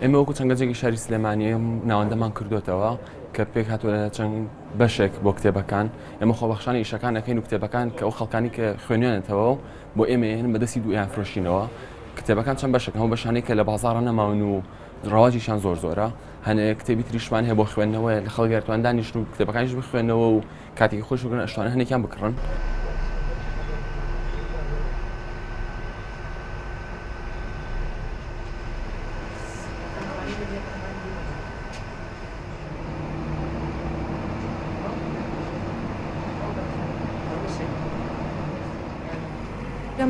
ئێمە وەکو چەنگەجێکی شاری سلێمانی ناوەندەمان کردوتەوە کە پێک هاتووە چەند بەشێک بۆ کتێبەکان ئێمە خۆبەخشانی ئیشەکان دەکەین و کتێبەکان کە ئەو خەڵکانی کە خوێنوێنێتەوە بۆ ئێمە هێن بەدەستی دوویان فرۆشینەوە کتێبەکان چەند بەشێک هەموو بەشانەی کە لە بازاڕە نەماون و ڕەواجیشان زۆرە هەنێ کتێبی تریشمان هەیە بۆ خوێندنەوە لە خەڵگەرتوان دانیشتن و کتێبەکانیش بخوێنەوە و کاتێکی خۆش بگرن ئەشتوانە هەنێکیان بکڕن.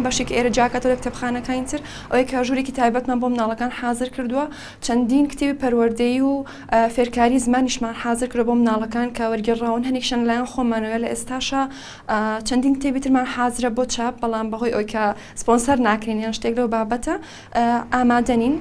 بەشێک ئێرە جاکاتەوە لە کتێبخانەکانی تر ئەوەی کە ژوورێکی تایبەتمان بۆ مناڵەکان حازر کردووە چەندین کتێبی پەروەردەیی و فێرکاری زمانیشمان حازر کردو بۆ مناڵەکان کە وەرگێڕاون هەنێکشان لەلایەن خۆمانەوە لە ئێستاشە چەندین کتێبی ترمان حازرە بۆ چاپ بەڵام بەهۆی ئەوەی کە سپۆنسەر ناکرین یان شتێک لەو بابەتە ئامادەنین.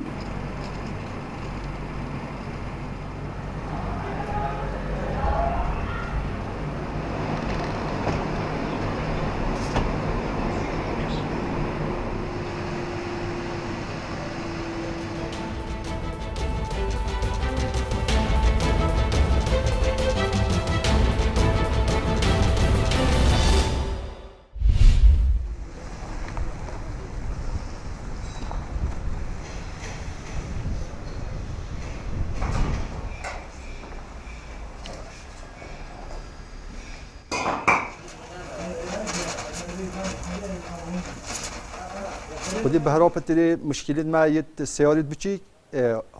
خودی بهراب تری مشکلات ما یه سیارت بچی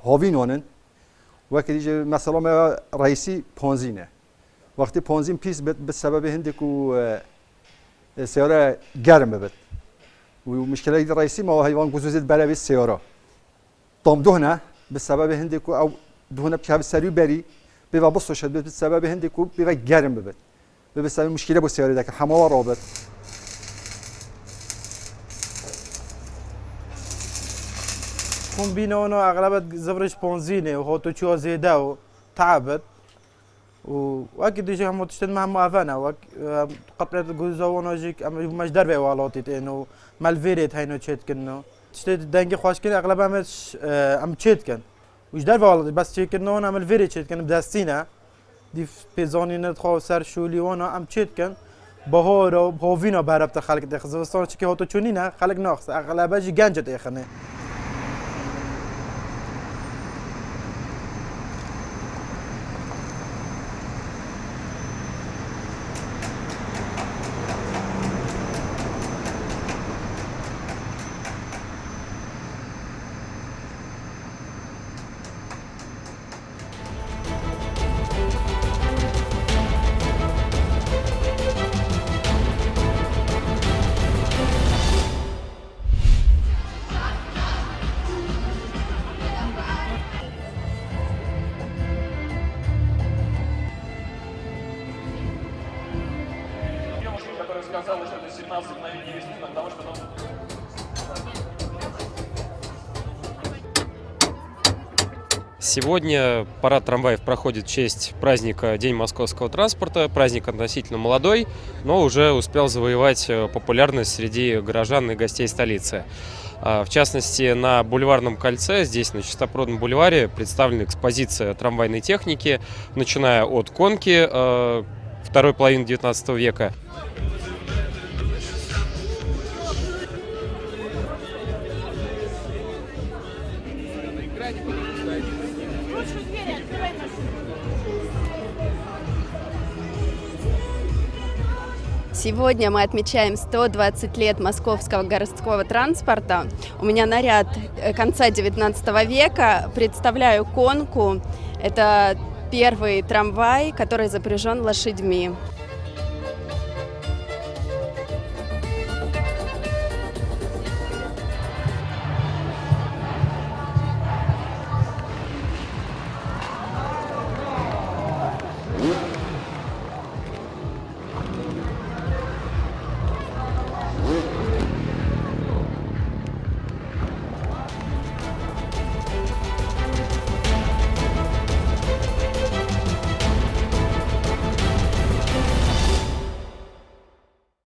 هاوین آنن وقتی که مثلا ما رئیسی پانزینه وقتی پانزین پیس به سبب هندی کو سیاره گرم ببد و مشکلات رئیسی ما حیوان گذاشت برای سیاره تام دهنه به سبب هندی کو او دهنه بکه سریع بری به وابستش شد به سبب هندی کو به گرم ببد به سبب مشکل با سیاره دک همه رابط كومبينونو اغلب زفرش بونزيني وهوتو تشو زيدا وتعبت واكيد يجي هم تشتد مع موافنا قطعت جوزونا جيك مش دربي والاتيت انه مالفيريت هينو تشتكنو تشتد دنگي خوشكن اغلب همش ام تشتكن وش دربي والاتي بس تشتكنو انا مالفيريت تشتكن بدستينا دي بيزونينه خو سر شولي وانا ام تشتكن بهورو بهوينا برابط خلق دخزوستان چكي هوتو چونينا خلق ناقص اغلب جي گنجت اخنه сказала, что это 17 мгновений весны, потому что... Сегодня парад трамваев проходит в честь праздника День московского транспорта. Праздник относительно молодой, но уже успел завоевать популярность среди горожан и гостей столицы. В частности, на Бульварном кольце, здесь на Чистопрудном бульваре, представлена экспозиция трамвайной техники, начиная от конки второй половины 19 века. Сегодня мы отмечаем 120 лет московского городского транспорта. У меня наряд конца 19 века. Представляю конку. Это первый трамвай, который запряжен лошадьми.